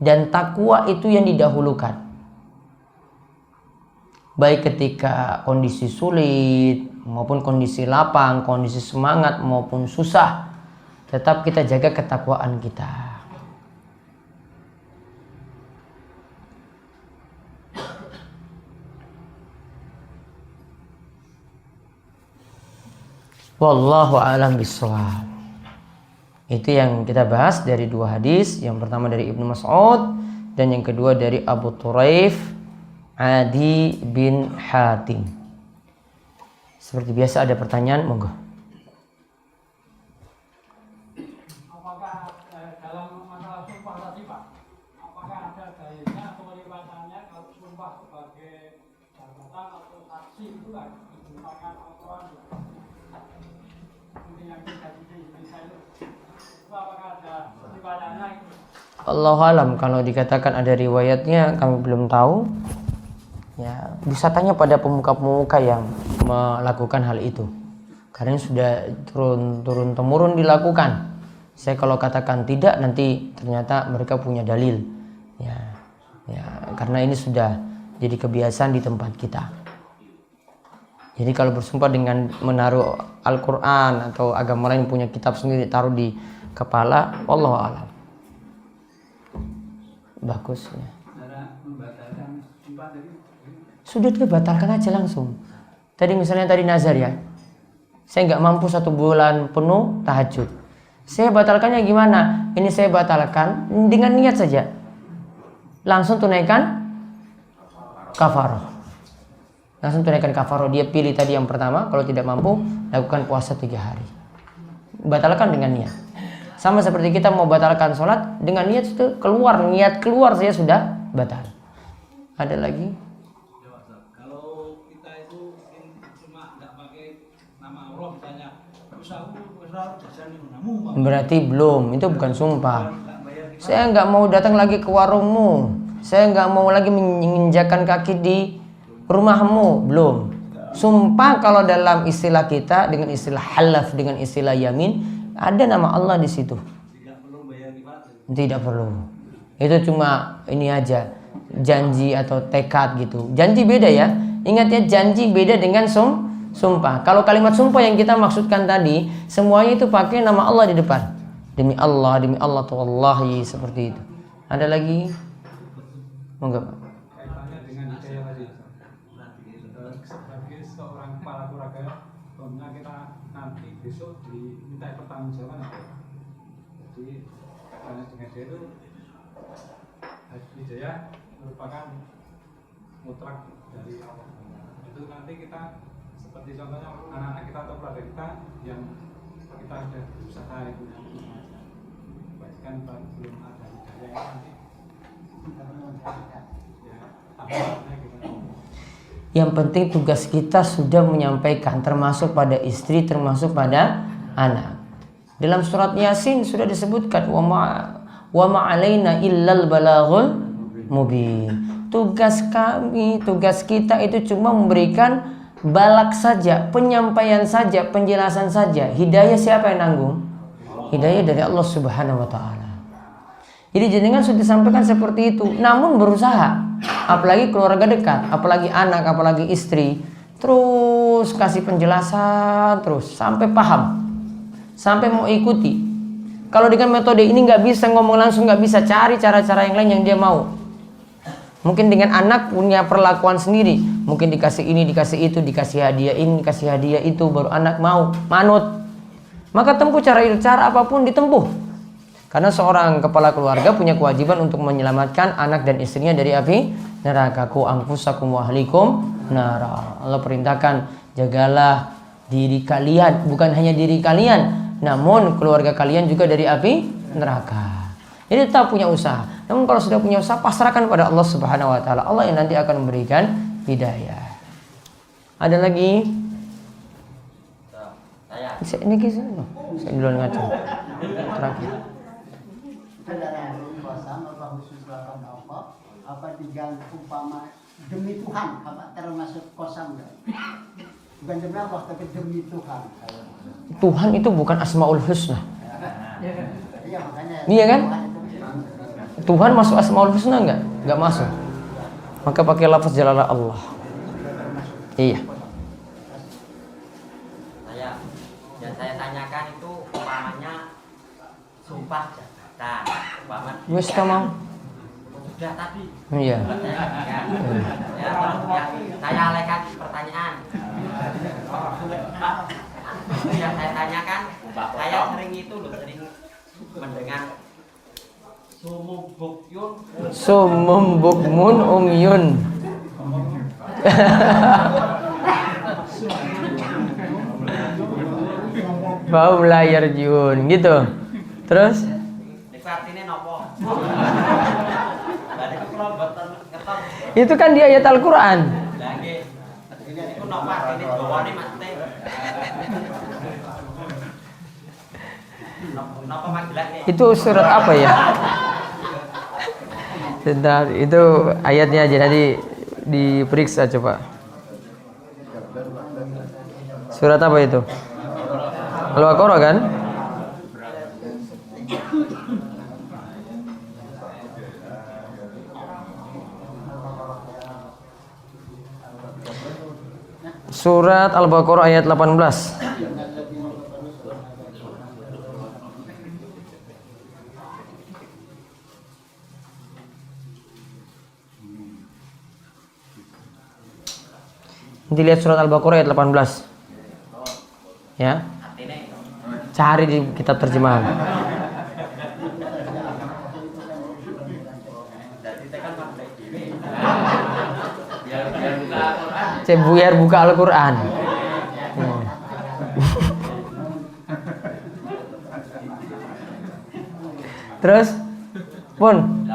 Dan takwa itu yang didahulukan. Baik ketika kondisi sulit maupun kondisi lapang, kondisi semangat maupun susah, tetap kita jaga ketakwaan kita. Wallahu a'lam bishawab. Itu yang kita bahas dari dua hadis. Yang pertama dari Ibnu Mas'ud dan yang kedua dari Abu Turaif Adi bin Hatim. Seperti biasa ada pertanyaan, monggo. Apakah dalam masalah sumpah tadi Pak, apakah ada dalilnya atau kelipatannya kalau sumpah sebagai jabatan atau saksi itu kan merupakan Al-Quran ini yang kita di Indonesia itu apakah ada kelipatannya itu? Allahu alam, kalau dikatakan ada riwayatnya kami belum tahu. Ya, bisa tanya pada pemuka-pemuka yang melakukan hal itu. Karena sudah turun temurun dilakukan. Saya kalau katakan tidak, nanti ternyata mereka punya dalil. Ya, karena ini sudah jadi kebiasaan di tempat kita. Jadi kalau bersumpah dengan menaruh Al-Quran atau agama lain punya kitab sendiri taruh di kepala, wallahu a'lam. Bagus ya. Cara membatalkan sumpah tadi Sudah batalkan aja langsung. Tadi misalnya tadi nazar ya, saya nggak mampu 1 bulan penuh tahajud. Saya batalkannya gimana? Ini saya batalkan dengan niat saja. Langsung tunaikan kafaroh. Langsung tunaikan kafaroh. Dia pilih tadi yang pertama. Kalau tidak mampu, lakukan puasa 3 hari. Batalkan dengan niat. Sama seperti kita mau batalkan sholat, dengan niat itu niat keluar saya sudah batal. Ada lagi? Berarti belum, itu bukan sumpah. Saya nggak mau datang lagi ke warungmu, saya nggak mau lagi menginjakan kaki di rumahmu, belum. Sumpah kalau dalam istilah kita dengan istilah halaf, dengan istilah yamin, ada nama Allah di situ. Tidak perlu. Itu cuma ini aja, janji atau tekad gitu. Janji beda ya. Ingat ya, janji beda dengan sumpah. Kalau kalimat sumpah yang kita maksudkan tadi, semuanya itu pakai nama Allah di depan. Demi Allah wallahi, seperti itu. Ada lagi? Monggo, Pak. kaitannya dengan hidayah tadi. Sebagai seorang kepala keluarga, bahwa kita nanti besok diminta pertanggungjawaban apa? Jadi karena dengan hidayah itu hidayah merupakan mutlak dari Allah. Itu nanti kita seperti contohnya anak-anak kita atau keluarga kita yang kita sudah berusaha itu bahkan belum ada hidayah nanti ya tambahnya gimana? Yang penting tugas kita sudah menyampaikan, termasuk pada istri, termasuk pada anak. Dalam surat Yasin sudah disebutkan wa ma 'alaina illal balaghul mubin. Tugas kita itu cuma memberikan balak saja, penyampaian saja, penjelasan saja. Hidayah siapa yang nanggung? Hidayah dari Allah Subhanahu wa taala. Jadi jenengan sudah disampaikan seperti itu, namun berusaha. Apalagi keluarga dekat, apalagi anak, apalagi istri, terus kasih penjelasan terus sampai paham, sampai mau ikuti. Kalau dengan metode ini nggak bisa ngomong langsung, nggak bisa, cari cara-cara yang lain yang dia mau. Mungkin dengan anak punya perlakuan sendiri, mungkin dikasih ini, dikasih itu, dikasih hadiah ini, dikasih hadiah itu, baru anak mau manut. Maka tempuh cara apapun ditempuh. Karena seorang kepala keluarga punya kewajiban untuk menyelamatkan anak dan istrinya dari api neraka. Qu anfusakum wa ahlikum nara. Allah perintahkan, jagalah diri kalian, bukan hanya diri kalian, namun keluarga kalian juga dari api neraka. Jadi tetap punya usaha. Namun kalau sudah punya usaha, pasrahkan pada Allah Subhanahu wa taala. Allah yang nanti akan memberikan hidayah. Ada lagi? Ini kisah. Saya duluan ngaco. Terakhir. Kendaraan puasa apa khusus lakukan apa diganti umpama demi Tuhan apa termasuk kosam enggak? Bukan demi Allah tapi demi Tuhan. Tuhan itu bukan Asmaul Husna. Iya makanya. Iya kan? Tuhan masuk Asmaul Husna enggak? Enggak masuk. Maka pakai lafaz jalalah Allah. Iya. Yang saya tanyakan itu umpamanya sumpah jabatan. Wes mau. Sudah tadi. Iya. Saya alihkan pertanyaan. Yang saya tanyakan, saya sering itu loh, sering mendengar sumum bukyun. Sumum bukmun umyun. Bau layar jun gitu. Terus? Itu artinya nopo? Itu kan di ayat Al-Quran. Lagi. Itu nopo artinya jawane maksudnya. Nopo magelane? Itu surat apa ya? Sebentar, itu ayatnya aja nanti diperiksa coba. Surat apa itu? Al-Baqarah kan? Surat Al-Baqarah ayat 18. Nanti lihat surat Al-Baqarah ayat 18. Ya. Cari di kitab terjemahan. Biar buka Al-Quran. Terus, pun.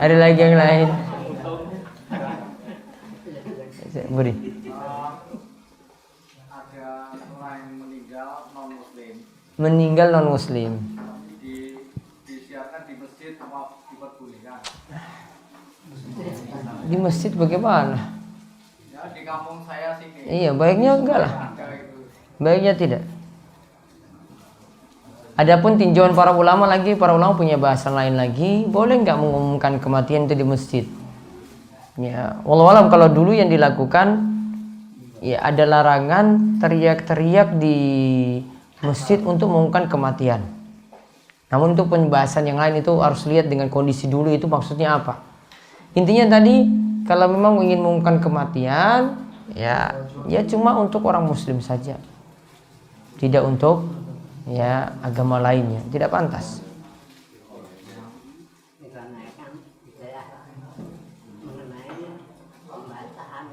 Ada lagi yang lain. Beri. Ada orang yang meninggal non muslim. Meninggal non muslim. Disiarkan di masjid apa diperbolehkan? Di masjid bagaimana? Ya di kampung saya sini. Iya, baiknya enggak lah. Ada itu. Baiknya tidak. Adapun tinjauan para ulama punya bahasan lain lagi, boleh nggak mengumumkan kematian itu di masjid? Ya, wallahualam kalau dulu yang dilakukan, ya ada larangan teriak-teriak di masjid untuk mengumumkan kematian. Namun untuk pembahasan yang lain itu harus lihat dengan kondisi dulu itu maksudnya apa. Intinya tadi kalau memang ingin mengumumkan kematian, ya cuma untuk orang muslim saja, tidak untuk ya agama lainnya, tidak pantas. Dikarenakan saya mengenai pembacaan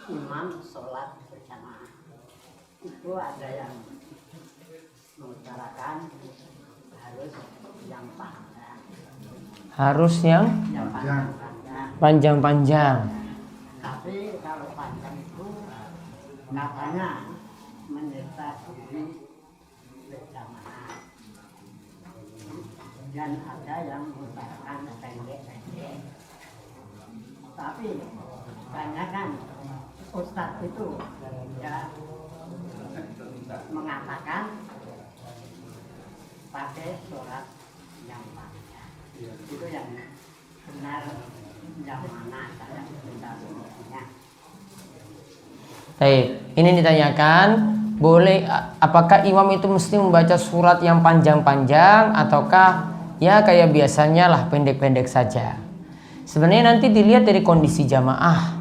imam sholat berjamaah itu ada yang mengutarakan harus yang panjang, Harus yang panjang-panjang. tapi kalau panjang itu katanya menyertai diri berjamaah dan ada yang mengutarakan pendek-pendek, tapi kebanyakan ustadz itu ya mengatakan pakai surat yang panjang. Itu yang benar, yang mana saya tidak mengertinya. Baik, ini ditanyakan, boleh apakah imam itu mesti membaca surat yang panjang-panjang ataukah ya kayak biasanya lah pendek-pendek saja. Sebenarnya nanti dilihat dari kondisi jamaah.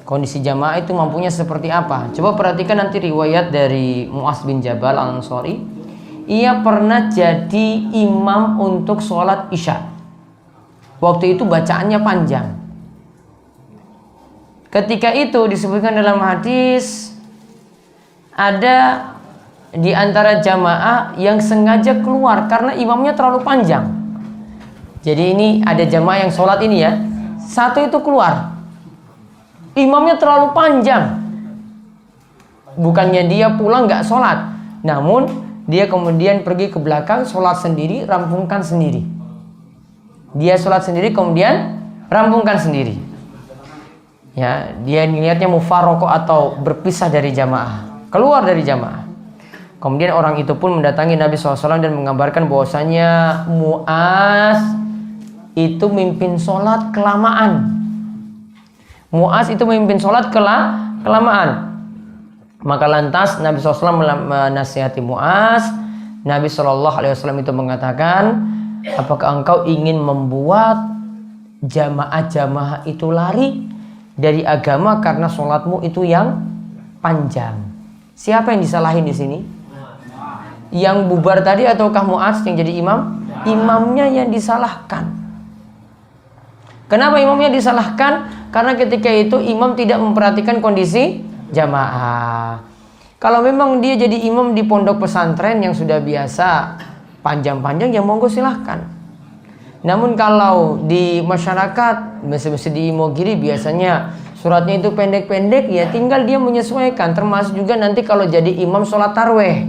Kondisi jamaah itu mampunya seperti apa. Coba perhatikan nanti riwayat dari Mu'adz bin Jabal Al-Ansari. Ia pernah jadi imam untuk sholat isya. Waktu itu bacaannya panjang. Ketika itu disebutkan dalam hadis, ada di antara jamaah yang sengaja keluar karena imamnya terlalu panjang. Jadi ini ada jamaah yang sholat ini ya, satu itu keluar, imamnya terlalu panjang. Bukannya dia pulang gak sholat, namun dia kemudian pergi ke belakang, sholat sendiri, rampungkan sendiri. Dia sholat sendiri kemudian rampungkan sendiri. Ya, dia niatnya mufaraqah atau berpisah dari jamaah, keluar dari jamaah. Kemudian orang itu pun mendatangi Nabi SAW dan mengabarkan bahwasanya Mu'az itu mimpin sholat kelamaan. Mu'az itu memimpin sholat kelamaan. Maka lantas Nabi SAW menasihati Mu'az. Nabi SAW itu mengatakan, apakah engkau ingin membuat jamaah-jamaah itu lari dari agama karena sholatmu itu yang panjang? Siapa yang disalahin di sini? Yang bubar tadi ataukah Mu'az yang jadi imam? Imamnya yang disalahkan. Kenapa imamnya disalahkan? Karena ketika itu imam tidak memperhatikan kondisi jamaah. Kalau memang dia jadi imam di pondok pesantren yang sudah biasa panjang-panjang, ya monggo silahkan. Namun kalau di masyarakat, misalnya di Imogiri biasanya suratnya itu pendek-pendek, ya tinggal dia menyesuaikan. Termasuk juga nanti kalau jadi imam sholat tarweh,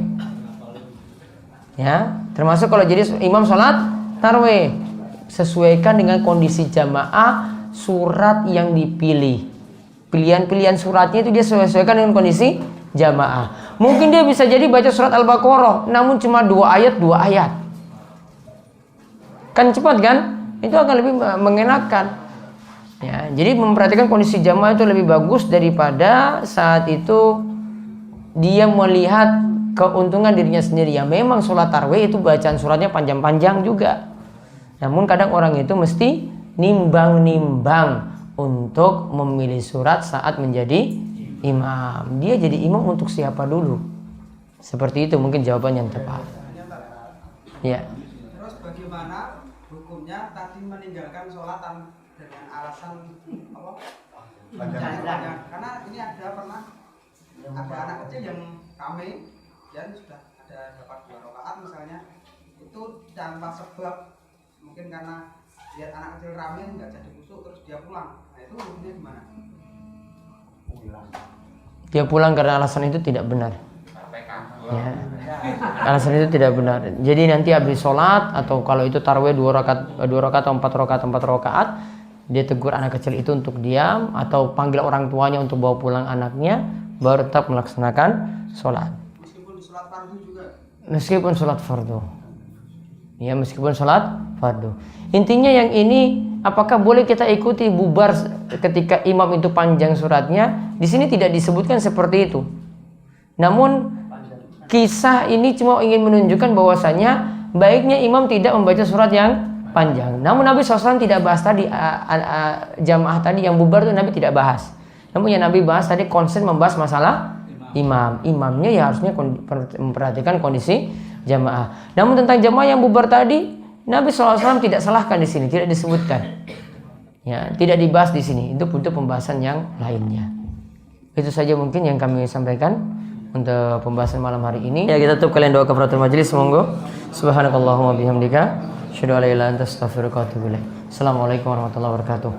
ya termasuk kalau jadi imam sholat tarweh, sesuaikan dengan kondisi jamaah surat yang dipilih. Pilihan-pilihan suratnya itu dia sesuaikan dengan kondisi jamaah. Mungkin dia bisa jadi baca surat Al-Baqarah namun cuma 2 ayat. Kan cepat kan? Itu akan lebih mengenakan. Ya, jadi memperhatikan kondisi jamaah itu lebih bagus daripada saat itu dia melihat keuntungan dirinya sendiri. Ya memang sholat tarwih itu bacaan suratnya panjang-panjang juga. Namun kadang orang itu mesti nimbang-nimbang untuk memilih surat saat menjadi imam. Dia jadi imam untuk siapa dulu? Seperti itu mungkin jawaban yang tepat. Ya. Terus bagaimana hukumnya tadi meninggalkan sholat dengan alasan apa? Panjang. Karena ini pernah ada anak kecil yang kami dan sudah ada dapat 2 rakaat misalnya, itu tanpa sebab, mungkin karena lihat anak kecil rame nggak jadi khusyuk terus dia pulang. Nah itu hukumnya gimana? Dia pulang karena alasan itu tidak benar. Ya. Alasan itu tidak benar. Jadi nanti habis sholat atau kalau itu tarwih 2 rakaat atau 4 rakaat, dia tegur anak kecil itu untuk diam atau panggil orang tuanya untuk bawa pulang anaknya, baru tetap melaksanakan sholat. Meskipun sholat fardu juga. Meskipun sholat fardu. Ya, meskipun sholat fardu. Intinya yang ini, apakah boleh kita ikuti bubar ketika imam itu panjang suratnya? Di sini tidak disebutkan seperti itu. Namun kisah ini cuma ingin menunjukkan bahwasanya baiknya imam tidak membaca surat yang panjang. Namun Nabi SAW tidak bahas tadi jamaah tadi yang bubar itu Nabi tidak bahas. Namun yang Nabi bahas tadi konsen membahas masalah imam. Imamnya ya harusnya memperhatikan kondisi jamaah. Namun tentang jamaah yang bubar tadi, Nabi SAW tidak salahkan di sini, tidak disebutkan. Ya, tidak dibahas di sini. Itu butuh pembahasan yang lainnya. Itu saja mungkin yang kami sampaikan untuk pembahasan malam hari ini. Ya, kita tutup kalian doa kafaratul majelis, monggo. Subhanakallahumma bihamdika, asyhadu an la ilaha illa anta astaghfiruka wa atubu ilaik. Assalamualaikum warahmatullahi wabarakatuh.